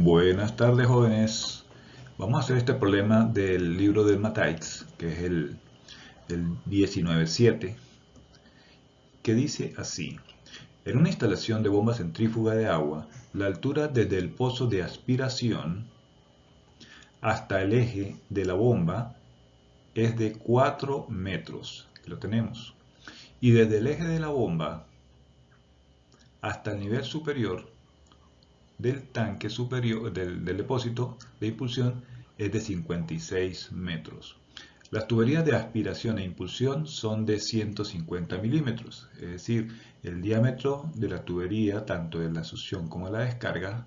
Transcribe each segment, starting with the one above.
Buenas tardes, jóvenes. Vamos a hacer este problema del libro del Mataix, que es el 19.7, que dice así. En una instalación de bomba centrífuga de agua, la altura desde el pozo de aspiración hasta el eje de la bomba es de 4 metros. Aquí lo tenemos. Y desde el eje de la bomba hasta el nivel superior del tanque superior del depósito de impulsión es de 56 metros. Las tuberías de aspiración e impulsión son de 150 milímetros, es decir, el diámetro de la tubería, tanto de la succión como de la descarga,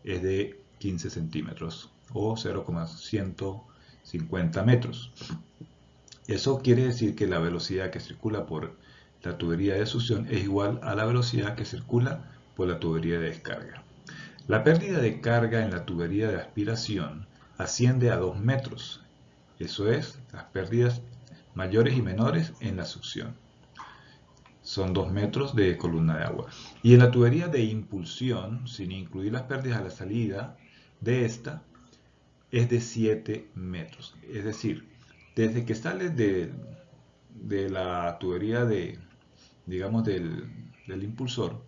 es de 15 centímetros o 0,150 metros. Eso quiere decir que la velocidad que circula por la tubería de succión es igual a la velocidad que circula por la tubería de descarga. La pérdida de carga en la tubería de aspiración asciende a 2 metros, eso es, las pérdidas mayores y menores en la succión. Son 2 metros de columna de agua. Y en la tubería de impulsión, sin incluir las pérdidas a la salida de esta, es de 7 metros. Es decir, desde que sale de la tubería digamos, del impulsor,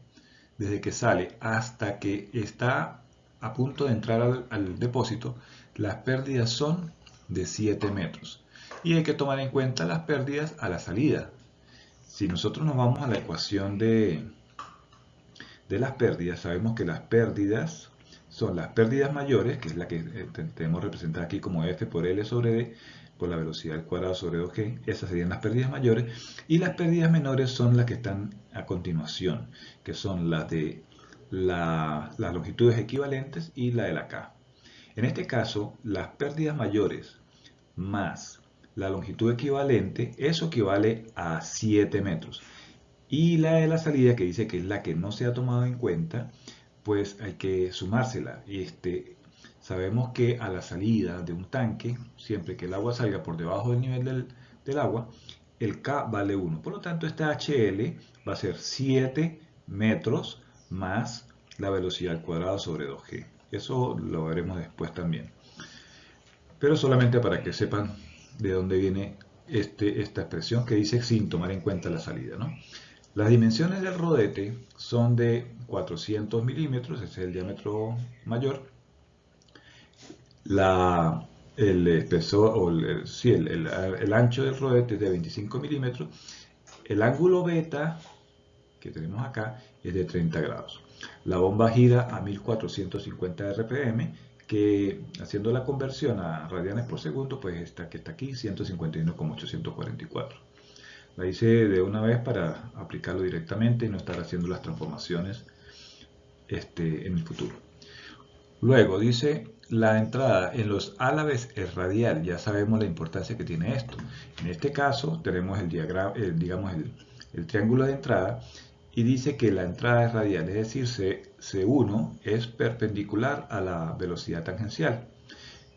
desde que sale hasta que está a punto de entrar al depósito, las pérdidas son de 7 metros. Y hay que tomar en cuenta las pérdidas a la salida. Si nosotros nos vamos a la ecuación de las pérdidas, sabemos que las pérdidas son las pérdidas mayores, que es la que tenemos representada aquí como F por L sobre D, por la velocidad al cuadrado sobre 2G, esas serían las pérdidas mayores, y las pérdidas menores son las que están a continuación, que son las de las longitudes equivalentes y la de la K. En este caso, las pérdidas mayores más la longitud equivalente, eso equivale a 7 metros. Y la de la salida, que dice que es la que no se ha tomado en cuenta, pues hay que sumársela. Sabemos que a la salida de un tanque, siempre que el agua salga por debajo del nivel del agua, el K vale 1. Por lo tanto, este HL va a ser 7 metros más la velocidad al cuadrado sobre 2G. Eso lo veremos después también. Pero solamente para que sepan de dónde viene esta expresión que dice sin tomar en cuenta la salida, ¿no? Las dimensiones del rodete son de 400 milímetros, ese es el diámetro mayor. El espesor, o el ancho del rodete es de 25 milímetros. El ángulo beta que tenemos acá es de 30 grados. La bomba gira a 1450 RPM, que haciendo la conversión a radianes por segundo, pues esta que está aquí, 151,844. La hice de una vez para aplicarlo directamente y no estar haciendo las transformaciones en el futuro. Luego dice la entrada en los álabes es radial. Ya sabemos la importancia que tiene esto. En este caso tenemos el diagrama, digamos el triángulo de entrada, y dice que la entrada es radial, es decir, C1 es perpendicular a la velocidad tangencial.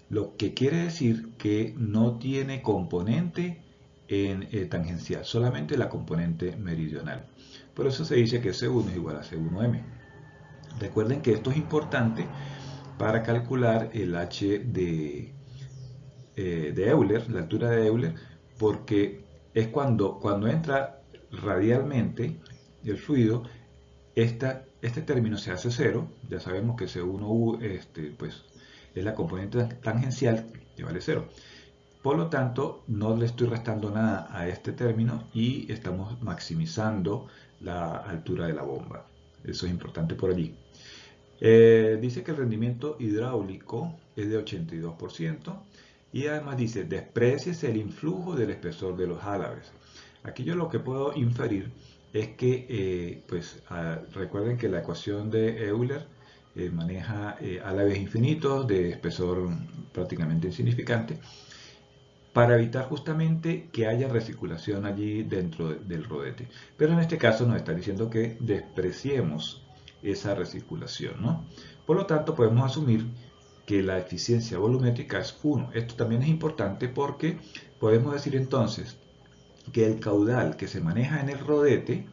Lo que quiere decir que no tiene componente en tangencial, solamente la componente meridional. Por eso se dice que C1 es igual a C1M. Recuerden que esto es importante para calcular el H de Euler, la altura de Euler, porque es cuando entra radialmente el fluido, este término se hace cero. Ya sabemos que C1U pues, es la componente tangencial que vale cero. Por lo tanto, no le estoy restando nada a este término y estamos maximizando la altura de la bomba. Eso es importante por allí. Dice que el rendimiento hidráulico es de 82% y además dice, despreciese el influjo del espesor de los álabes. Aquí yo lo que puedo inferir es que, recuerden que la ecuación de Euler maneja álabes infinitos de espesor prácticamente insignificante, para evitar justamente que haya recirculación allí dentro del rodete. Pero en este caso nos está diciendo que despreciemos esa recirculación, ¿no? Por lo tanto, podemos asumir que la eficiencia volumétrica es 1. Esto también es importante porque podemos decir entonces que el caudal que se maneja en el rodete,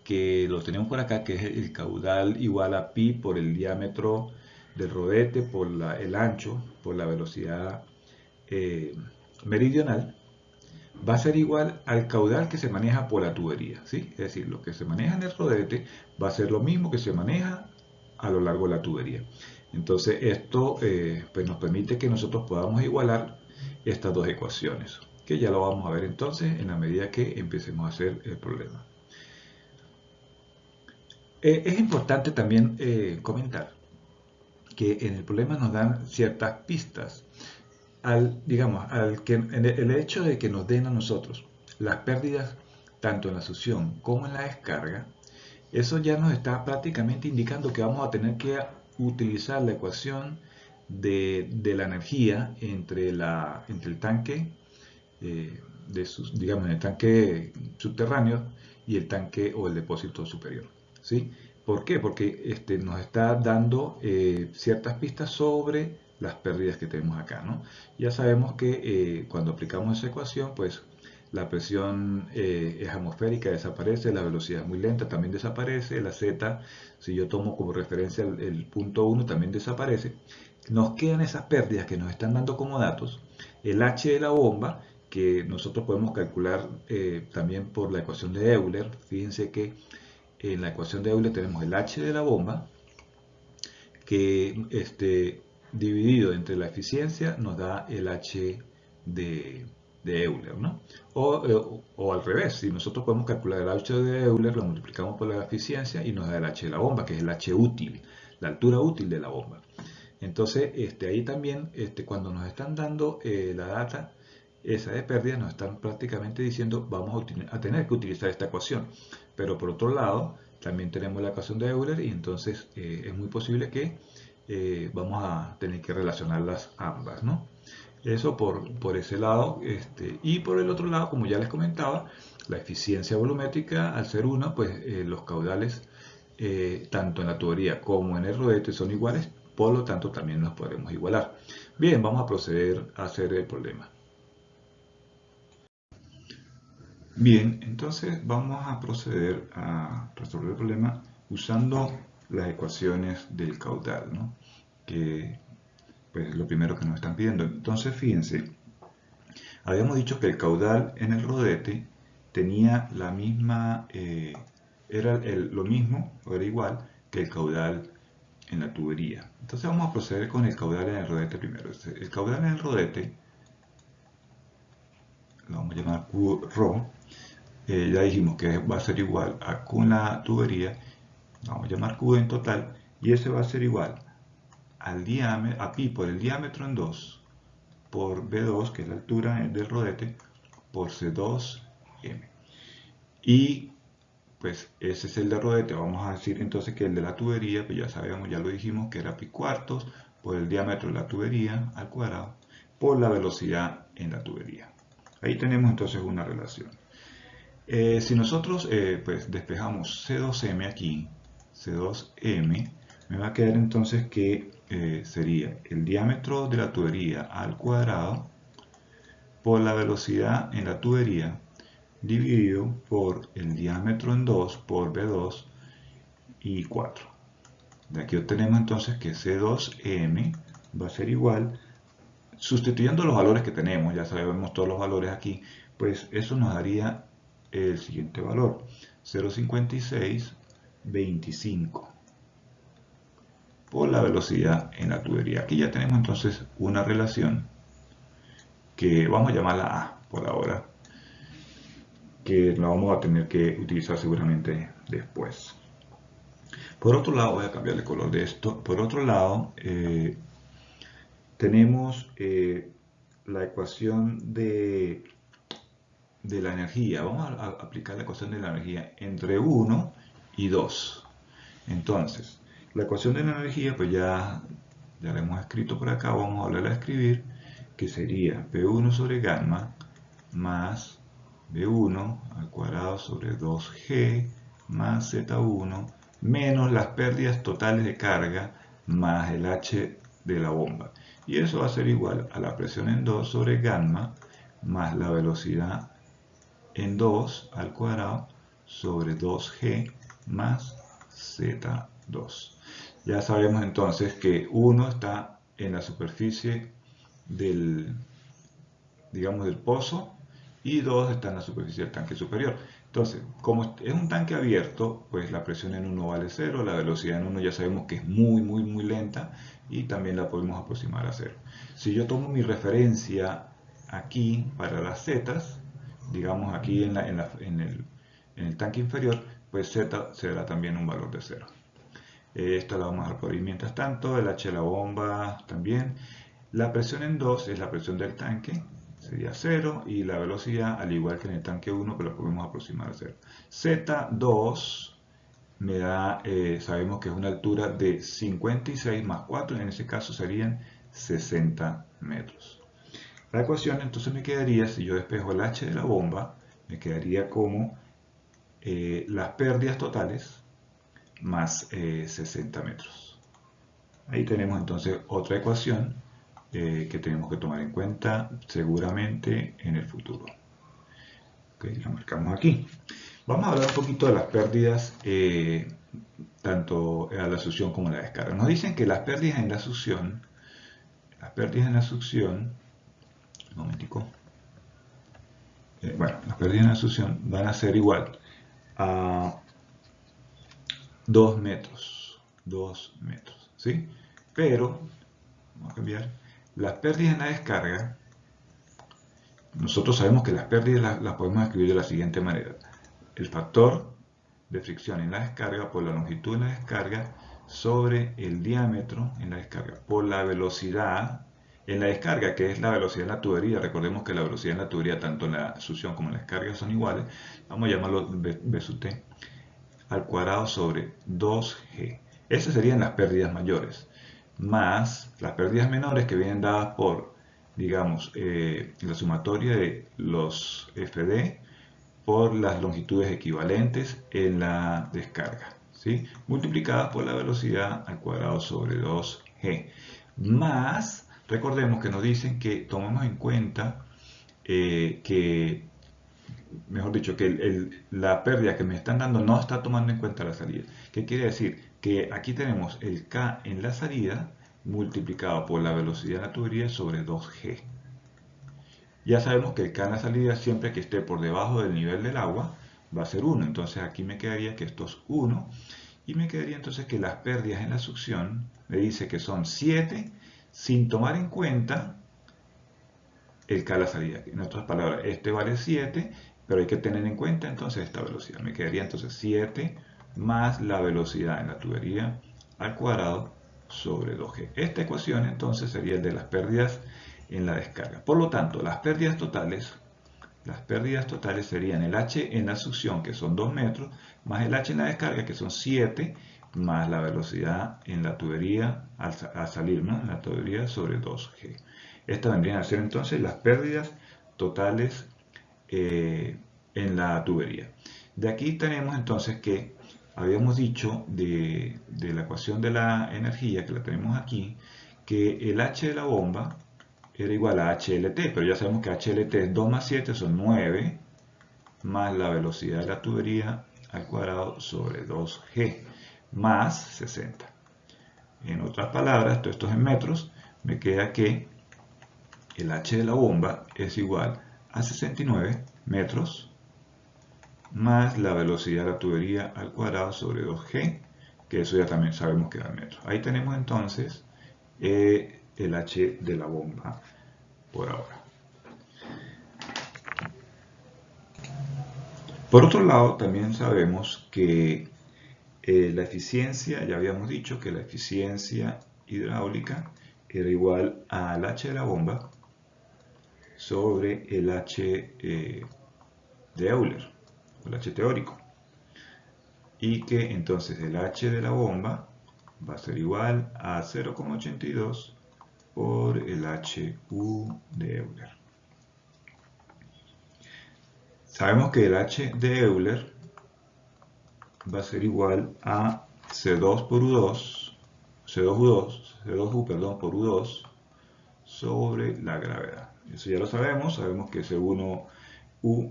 que lo tenemos por acá, que es el caudal igual a pi por el diámetro del rodete por el ancho, por la velocidad meridional, va a ser igual al caudal que se maneja por la tubería, ¿sí? Es decir, lo que se maneja en el rodete va a ser lo mismo que se maneja a lo largo de la tubería. Entonces esto pues nos permite que nosotros podamos igualar estas dos ecuaciones, que ya lo vamos a ver entonces en la medida que empecemos a hacer el problema. Es importante también comentar que en el problema nos dan ciertas pistas. El hecho de que nos den a nosotros las pérdidas tanto en la succión como en la descarga, eso ya nos está prácticamente indicando que vamos a tener que utilizar la ecuación de la energía entre el tanque, digamos, el tanque subterráneo y el tanque o el depósito superior, ¿sí? ¿Por qué? Porque nos está dando ciertas pistas sobre las pérdidas que tenemos acá, ¿no? Ya sabemos que cuando aplicamos esa ecuación, pues la presión es atmosférica, desaparece, la velocidad es muy lenta, también desaparece, la Z, si yo tomo como referencia el punto 1, también desaparece. Nos quedan esas pérdidas que nos están dando como datos, el H de la bomba, que nosotros podemos calcular también por la ecuación de Euler. Fíjense que en la ecuación de Euler tenemos el H de la bomba, que dividido entre la eficiencia nos da el H de Euler, ¿no? O al revés, si nosotros podemos calcular el H de Euler, lo multiplicamos por la eficiencia y nos da el H de la bomba, que es el H útil, la altura útil de la bomba. Entonces, ahí también, cuando nos están dando la data, esa de pérdida, nos están prácticamente diciendo vamos a tener que utilizar esta ecuación. Pero por otro lado, también tenemos la ecuación de Euler y entonces es muy posible que vamos a tener que relacionarlas ambas, ¿no? Eso por ese lado. Y por el otro lado, como ya les comentaba, la eficiencia volumétrica al ser 1, pues los caudales tanto en la tubería como en el rodete son iguales, por lo tanto también nos podremos igualar. Bien, vamos a proceder a hacer el problema. Bien, entonces vamos a proceder a resolver el problema usando las ecuaciones del caudal, ¿no? Que pues, es lo primero que nos están pidiendo. Entonces, fíjense, habíamos dicho que el caudal en el rodete tenía la misma, era lo mismo, o era igual, que el caudal en la tubería. Entonces vamos a proceder con el caudal en el rodete primero. El caudal en el rodete, lo vamos a llamar Q ρ, ya dijimos que va a ser igual a Q en la tubería, vamos a llamar Q en total, y ese va a ser igual al diámetro, a pi por el diámetro en 2, por B2, que es la altura del rodete, por C2M. Y pues ese es el de rodete. Vamos a decir entonces que el de la tubería, pues ya sabemos, ya lo dijimos, que era pi cuartos por el diámetro de la tubería al cuadrado por la velocidad en la tubería. Ahí tenemos entonces una relación. Si nosotros pues despejamos C2M aquí, C2M, me va a quedar entonces que sería el diámetro de la tubería al cuadrado por la velocidad en la tubería dividido por el diámetro en 2 por B2 y 4. De aquí obtenemos entonces que C2M va a ser igual, sustituyendo los valores que tenemos, ya sabemos todos los valores aquí, pues eso nos daría el siguiente valor, 0,5625 por la velocidad en la tubería. Aquí ya tenemos entonces una relación que vamos a llamarla A por ahora, que la vamos a tener que utilizar seguramente después. Por otro lado, voy a cambiar el color de esto. Por otro lado, tenemos la ecuación de la energía. Vamos a aplicar la ecuación de la energía entre 1 y 2. Entonces, la ecuación de la energía, pues ya la hemos escrito por acá, vamos a volverla a escribir, que sería P1 sobre gamma más B1 al cuadrado sobre 2G más Z1 menos las pérdidas totales de carga más el H de la bomba. Y eso va a ser igual a la presión en 2 sobre gamma más la velocidad en 2 al cuadrado sobre 2G más Z2. Ya sabemos entonces que 1 está en la superficie del, digamos, del pozo y 2 está en la superficie del tanque superior. Entonces, como es un tanque abierto, pues la presión en 1 vale 0, la velocidad en 1 ya sabemos que es muy lenta y también la podemos aproximar a 0. Si yo tomo mi referencia aquí para las zetas, digamos aquí en el tanque inferior, pues z será también un valor de 0. Esto la vamos a dejar por ahí mientras tanto, el H de la bomba también. La presión en 2 es la presión del tanque, sería 0, y la velocidad, al igual que en el tanque 1, pero lo podemos aproximar a 0. Z2 me da, sabemos que es una altura de 56 más 4, en ese caso serían 60 metros. La ecuación entonces me quedaría, si yo despejo el H de la bomba, me quedaría como las pérdidas totales más 60 metros. Ahí tenemos entonces otra ecuación que tenemos que tomar en cuenta seguramente en el futuro. Okay, la marcamos aquí. Vamos a hablar un poquito de las pérdidas, tanto a la succión como a la descarga. Nos dicen que las pérdidas en la succión, un momentico, bueno, las pérdidas en la succión van a ser igual a 2 metros, ¿sí? Pero, vamos a cambiar, las pérdidas en la descarga, nosotros sabemos que las pérdidas las podemos escribir de la siguiente manera. El factor de fricción en la descarga por la longitud en la descarga sobre el diámetro en la descarga por la velocidad en la descarga, que es la velocidad en la tubería. Recordemos que la velocidad en la tubería, tanto en la succión como en la descarga, son iguales. Vamos a llamarlo B sub T al cuadrado sobre 2G. Esas serían las pérdidas mayores, más las pérdidas menores que vienen dadas por, digamos, la sumatoria de los FD por las longitudes equivalentes en la descarga, ¿sí? Multiplicadas por la velocidad al cuadrado sobre 2G. Más, recordemos que nos dicen que tomemos en cuenta mejor dicho, que la pérdida que me están dando no está tomando en cuenta la salida. ¿Qué quiere decir? Que aquí tenemos el K en la salida multiplicado por la velocidad de la tubería sobre 2G. Ya sabemos que el K en la salida, siempre que esté por debajo del nivel del agua, va a ser 1. Entonces aquí me quedaría que esto es 1. Y me quedaría entonces que las pérdidas en la succión, me dice que son 7, sin tomar en cuenta el K a la salida. En otras palabras, este vale 7, pero hay que tener en cuenta entonces esta velocidad. Me quedaría entonces 7 más la velocidad en la tubería al cuadrado sobre 2G. Esta ecuación entonces sería el de las pérdidas en la descarga. Por lo tanto, las pérdidas totales serían el H en la succión, que son 2 metros, más el H en la descarga, que son 7, más la velocidad en la tubería al salir, ¿no? En la tubería sobre 2G. Estas vendrían a ser entonces las pérdidas totales en la tubería. De aquí tenemos entonces que habíamos dicho de la ecuación de la energía, que la tenemos aquí, que el H de la bomba era igual a HLT, pero ya sabemos que HLT es 2 más 7 son 9, más la velocidad de la tubería al cuadrado sobre 2G, más 60. En otras palabras, todo esto es en metros, me queda que el H de la bomba es igual a 69 metros más la velocidad de la tubería al cuadrado sobre 2G, que eso ya también sabemos que da en metros. Ahí tenemos entonces el H de la bomba por ahora. Por otro lado, también sabemos que la eficiencia, ya habíamos dicho que la eficiencia hidráulica era igual al H de la bomba sobre el H de Euler, o el H teórico. Y que entonces el H de la bomba va a ser igual a 0,82 por el HU de Euler. Sabemos que el H de Euler va a ser igual a C2 por U2, C2U, perdón, por U2 sobre la gravedad. Eso ya lo sabemos que C1U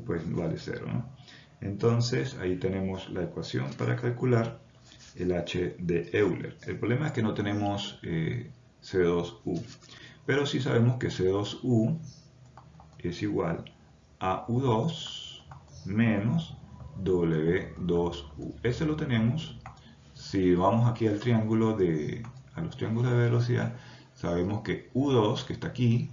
pues vale 0, ¿no? Entonces ahí tenemos la ecuación para calcular el H de Euler. El problema es que no tenemos C2U, pero sí sabemos que C2U es igual a U2 menos W2U. Ese lo tenemos. Si vamos aquí al triángulo a los triángulos de velocidad, sabemos que U2, que está aquí,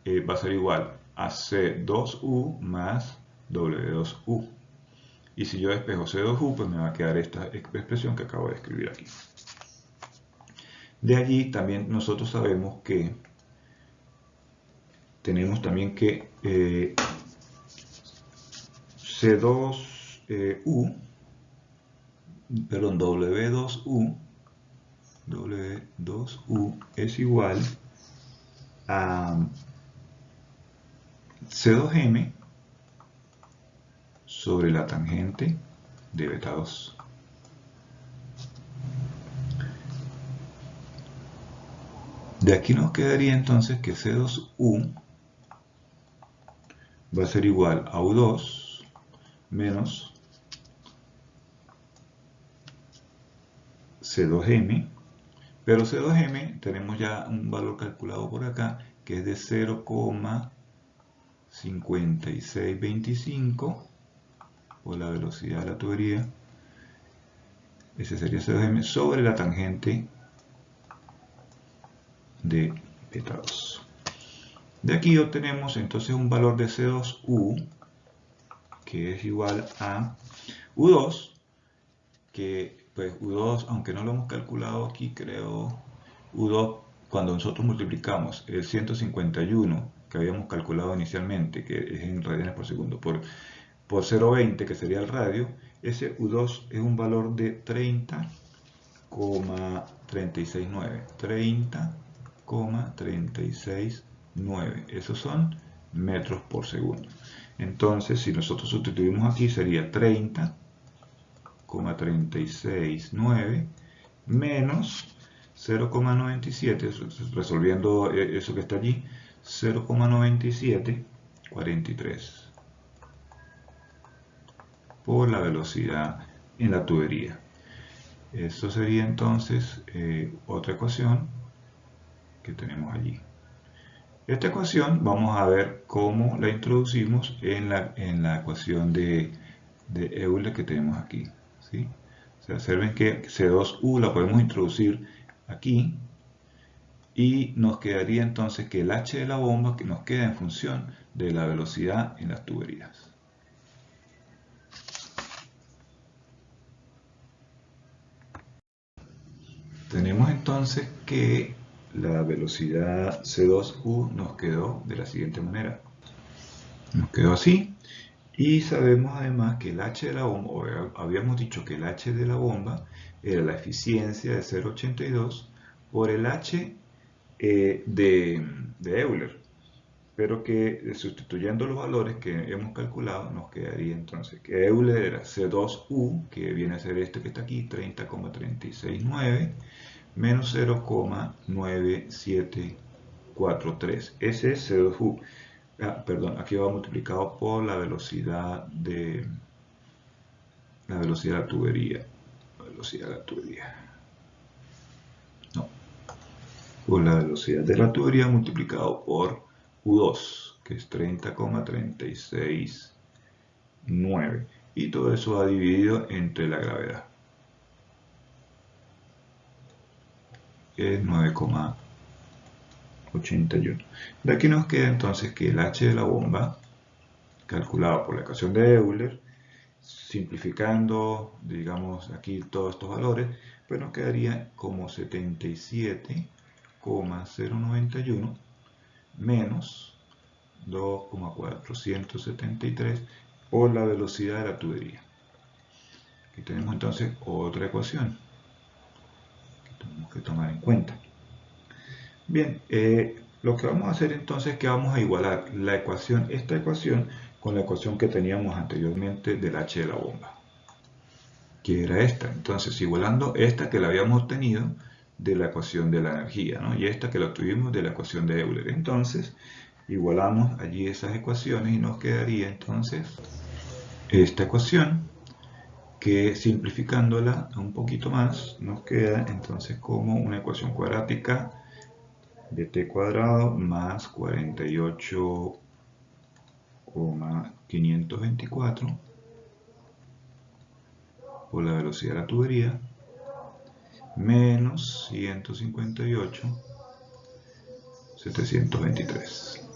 va a ser igual a C2U más W2U. Y si yo despejo C2U, pues me va a quedar esta expresión que acabo de escribir aquí. De allí también nosotros sabemos que tenemos también que C2U, perdón, W2U es igual a C2M sobre la tangente de beta 2. De aquí nos quedaría entonces que C2U va a ser igual a U2 menos C2M, pero C2M tenemos ya un valor calculado por acá que es de 0,5625 por la velocidad de la tubería. Ese sería C2M sobre la tangente de beta 2. De aquí obtenemos entonces un valor de C2U que es igual a U2, que pues U2, aunque no lo hemos calculado aquí, creo, U2 cuando nosotros multiplicamos el 151 que habíamos calculado inicialmente, que es en radianes por segundo, por 0,20 que sería el radio, ese U2 es un valor de 30,369. 30,369. Esos son metros por segundo. Entonces, si nosotros sustituimos aquí, sería 30,369 menos 0,97, resolviendo eso que está allí, 0,9743 por la velocidad en la tubería. Eso sería entonces otra ecuación que tenemos allí. Esta ecuación vamos a ver cómo la introducimos en la ecuación de Euler que tenemos aquí, ¿sí? O sea, observen que C2U la podemos introducir aquí y nos quedaría entonces que el H de la bomba que nos queda en función de la velocidad en las tuberías. Tenemos entonces que la velocidad C2U nos quedó de la siguiente manera. Nos quedó así. Y sabemos además que el H de la bomba, o habíamos dicho que el H de la bomba era la eficiencia de 0,82 por el H de Euler. Pero que sustituyendo los valores que hemos calculado, nos quedaría entonces que Euler era C2U, que viene a ser este que está aquí, 30,369, menos 0,9743. Ese es C2U. Perdón, aquí va multiplicado por la velocidad de la tubería. No. Por la velocidad de la tubería multiplicado por U2, que es 30,369. Y todo eso va dividido entre la gravedad, que es 9,81. De aquí nos queda entonces que el H de la bomba, calculado por la ecuación de Euler, simplificando, digamos, aquí todos estos valores, pues nos quedaría como 77,091 menos 2,473 por la velocidad de la tubería. Aquí tenemos entonces otra ecuación que tenemos que tomar en cuenta. Bien, lo que vamos a hacer entonces es que vamos a igualar esta ecuación con la ecuación que teníamos anteriormente del H de la bomba, que era esta. Entonces, igualando esta que la habíamos obtenido de la ecuación de la energía, ¿no? Y esta que la obtuvimos de la ecuación de Euler. Entonces, igualamos allí esas ecuaciones y nos quedaría entonces esta ecuación que simplificándola un poquito más nos queda entonces como una ecuación cuadrática de t cuadrado más 48,524 por la velocidad de la tubería menos 158,723.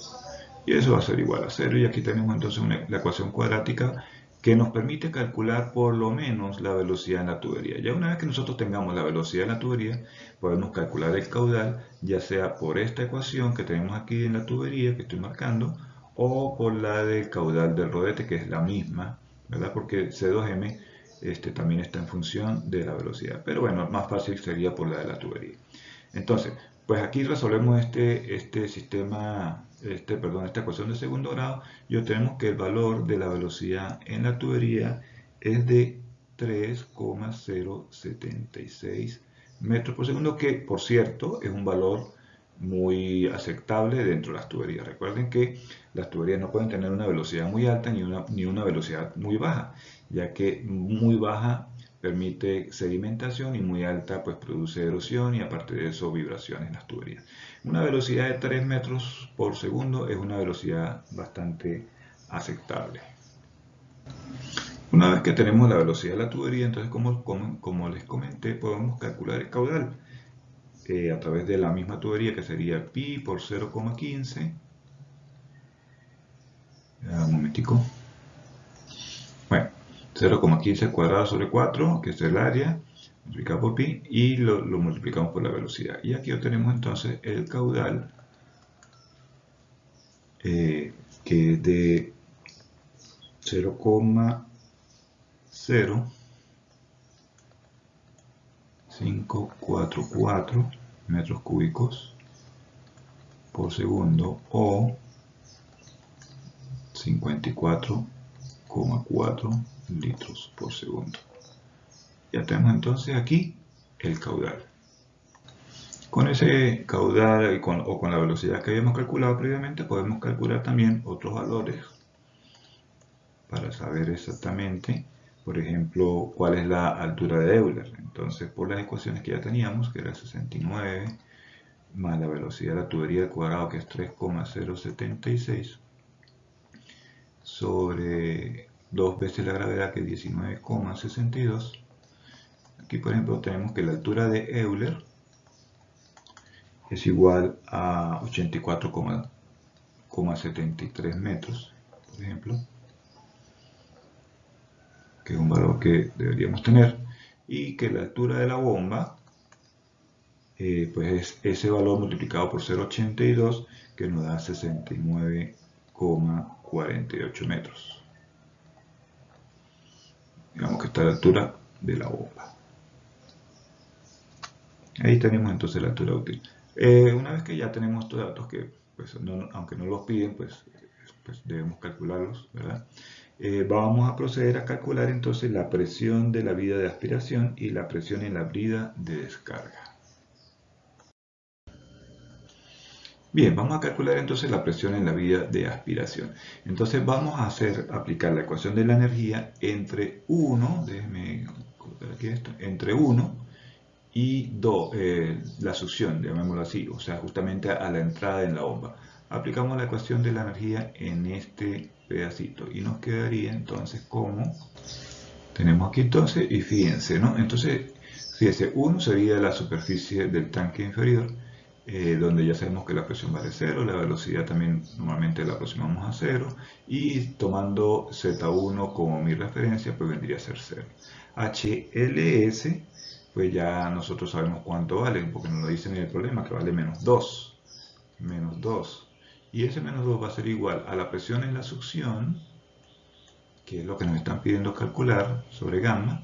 Y eso va a ser igual a 0. Y aquí tenemos entonces la ecuación cuadrática que nos permite calcular por lo menos la velocidad en la tubería. Ya una vez que nosotros tengamos la velocidad en la tubería, podemos calcular el caudal, ya sea por esta ecuación que tenemos aquí en la tubería que estoy marcando, o por la del caudal del rodete, que es la misma, ¿verdad? Porque C2M también está en función de la velocidad. Pero bueno, más fácil sería por la de la tubería. Entonces, pues aquí resolvemos esta ecuación de segundo grado y obtenemos que el valor de la velocidad en la tubería es de 3,076 metros por segundo, que por cierto es un valor muy aceptable dentro de las tuberías. Recuerden que las tuberías no pueden tener una velocidad muy alta ni una velocidad muy baja, ya que muy baja permite sedimentación y muy alta pues produce erosión y aparte de eso vibraciones en las tuberías. Una velocidad de 3 metros por segundo es una velocidad bastante aceptable. Una vez que tenemos la velocidad de la tubería, entonces como les comenté, podemos calcular el caudal a través de la misma tubería, que sería pi por 0,15. Un momentico. Bueno, 0,15 cuadrado sobre 4, que es el área, multiplicado por pi, y lo multiplicamos por la velocidad. Y aquí obtenemos entonces el caudal, que es de 0,0544 metros cúbicos por segundo, o 54,4 litros por segundo. Ya tenemos entonces aquí el caudal. Con ese caudal o con la velocidad que habíamos calculado previamente, podemos calcular también otros valores para saber exactamente, por ejemplo, cuál es la altura de Euler. Entonces, por las ecuaciones que ya teníamos, que era 69, más la velocidad de la tubería al cuadrado, que es 3,076, sobre 2 veces la gravedad, que es 19,62. Aquí, por ejemplo, tenemos que la altura de Euler es igual a 84,73 metros, por ejemplo, que es un valor que deberíamos tener, y que la altura de la bomba pues es ese valor multiplicado por 0,82, que nos da 69,48 metros. Digamos que está a la altura de la bomba. Ahí tenemos entonces la altura útil. Una vez que ya tenemos estos datos, que pues, aunque no los piden, pues debemos calcularlos, ¿verdad? Vamos a proceder a calcular entonces la presión de la vía de aspiración y la presión en la brida de descarga. Bien, vamos a calcular entonces la presión en la vía de aspiración. Entonces vamos a aplicar la ecuación de la energía entre 1, déjenme colocar aquí esto, entre 1 y 2, la succión, llamémoslo así, o sea, justamente a la entrada en la bomba. Aplicamos la ecuación de la energía en este pedacito y nos quedaría entonces como tenemos aquí entonces, y fíjense, ¿no? Entonces, fíjense, 1 sería la superficie del tanque inferior, donde ya sabemos que la presión vale 0, la velocidad también normalmente la aproximamos a 0, y tomando Z1 como mi referencia, pues vendría a ser 0. HLS, pues ya nosotros sabemos cuánto vale, porque nos lo dicen en el problema, que vale menos 2. Menos 2. Y ese menos 2 va a ser igual a la presión en la succión, que es lo que nos están pidiendo calcular sobre gamma,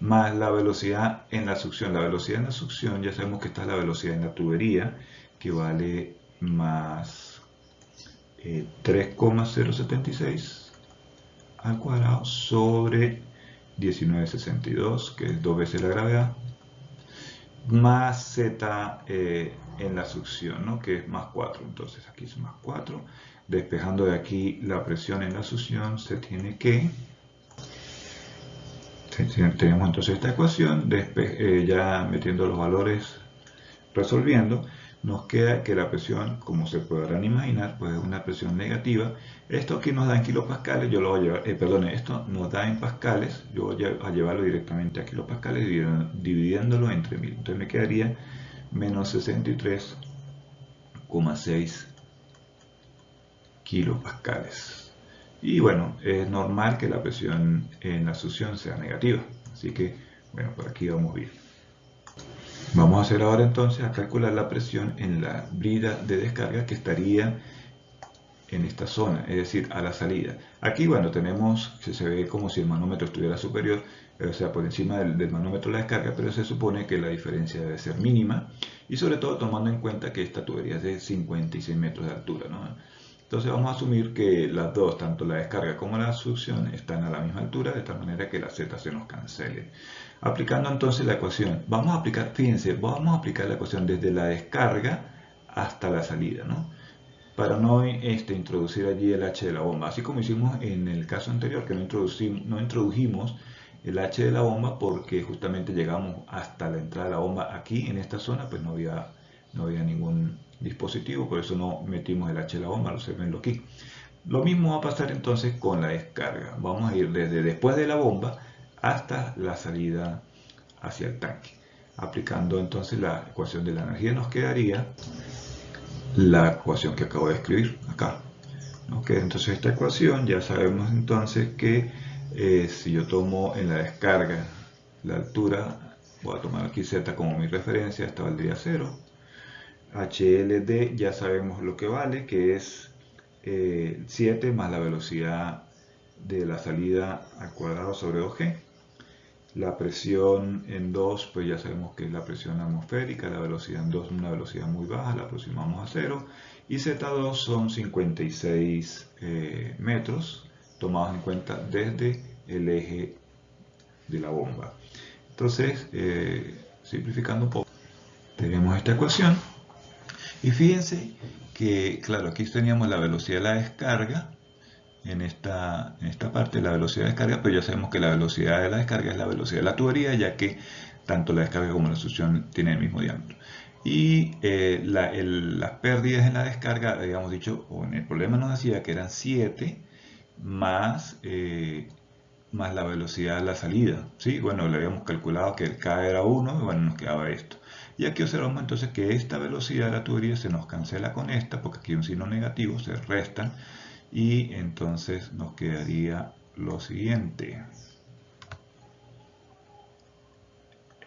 más la velocidad en la succión. La velocidad en la succión, ya sabemos que está la velocidad en la tubería, que vale más 3,076 al cuadrado sobre 19,62, que es 2 veces la gravedad, más z en la succión, ¿no? Que es más 4. Entonces aquí es más 4. Despejando de aquí la presión en la succión, se tiene que Tenemos entonces esta ecuación, ya metiendo los valores, resolviendo, nos queda que la presión, como se podrán imaginar, pues es una presión negativa. Esto aquí nos da en kilopascales, yo lo voy a llevar, perdón, esto nos da en pascales, yo voy a llevarlo directamente a kilopascales dividiéndolo entre 1000. Entonces me quedaría menos 63,6 kilopascales. Y bueno, es normal que la presión en la succión sea negativa. Así que, bueno, por aquí vamos bien. Vamos a hacer ahora entonces a calcular la presión en la brida de descarga que estaría en esta zona, es decir, a la salida. Aquí, bueno, tenemos, se ve como si el manómetro estuviera superior, o sea, por encima del manómetro de la descarga, pero se supone que la diferencia debe ser mínima, y sobre todo tomando en cuenta que esta tubería es de 56 metros de altura, ¿no? Entonces vamos a asumir que las dos, tanto la descarga como la succión, están a la misma altura, de tal manera que la Z se nos cancele. Aplicando entonces la ecuación, vamos a aplicar, fíjense, vamos a aplicar la ecuación desde la descarga hasta la salida, ¿no? Para no introducir allí el H de la bomba, así como hicimos en el caso anterior, que no introdujimos el H de la bomba porque justamente llegamos hasta la entrada de la bomba. Aquí en esta zona pues no había ningún dispositivo, por eso no metimos el H de la bomba, observenlo aquí. Lo mismo va a pasar entonces con la descarga. Vamos a ir desde después de la bomba hasta la salida hacia el tanque. Aplicando entonces la ecuación de la energía nos quedaría la ecuación que acabo de escribir acá. Okay, entonces esta ecuación ya sabemos entonces que si yo tomo en la descarga la altura, voy a tomar aquí Z como mi referencia, esta valdría 0. HLD ya sabemos lo que vale, que es 7 más la velocidad de la salida al cuadrado sobre 2G. La presión en 2, pues ya sabemos que es la presión atmosférica, la velocidad en 2 es una velocidad muy baja, la aproximamos a 0. Y Z2 son 56 metros, tomados en cuenta desde el eje de la bomba. Entonces, simplificando un poco, tenemos esta ecuación. Y fíjense que, claro, aquí teníamos la velocidad de la descarga, en esta parte la velocidad de descarga, pero ya sabemos que la velocidad de la descarga es la velocidad de la tubería, ya que tanto la descarga como la succión tienen el mismo diámetro. Y las pérdidas en la descarga, habíamos dicho, o en el problema nos decía que eran 7 más, más la velocidad de la salida. ¿Sí? Bueno, le habíamos calculado que el K era 1, y bueno, nos quedaba esto. Y aquí observamos entonces que esta velocidad de la tubería se nos cancela con esta, porque aquí hay un signo negativo, se restan. Y entonces nos quedaría lo siguiente.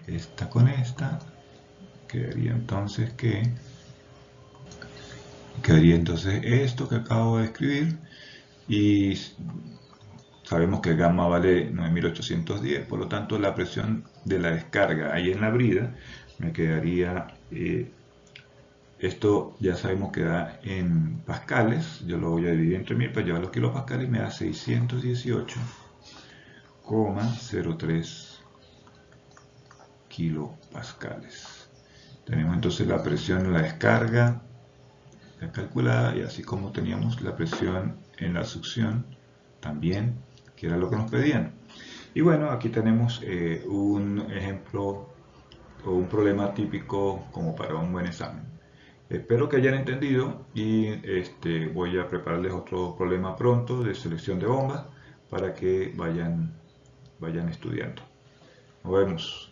Esta con esta. Quedaría entonces esto que acabo de escribir. Y sabemos que gamma vale 9810. Por lo tanto, la presión de la descarga ahí en la brida me quedaría... esto ya sabemos que da en pascales, yo lo voy a dividir entre 1000 para llevar los kilopascales y me da 618,03 kilopascales. Tenemos entonces la presión en la descarga ya calculada, y así como teníamos la presión en la succión también, que era lo que nos pedían. Y bueno, aquí tenemos un ejemplo o un problema típico como para un buen examen. Espero que hayan entendido, y voy a prepararles otro problema pronto de selección de bombas para que vayan estudiando. Nos vemos.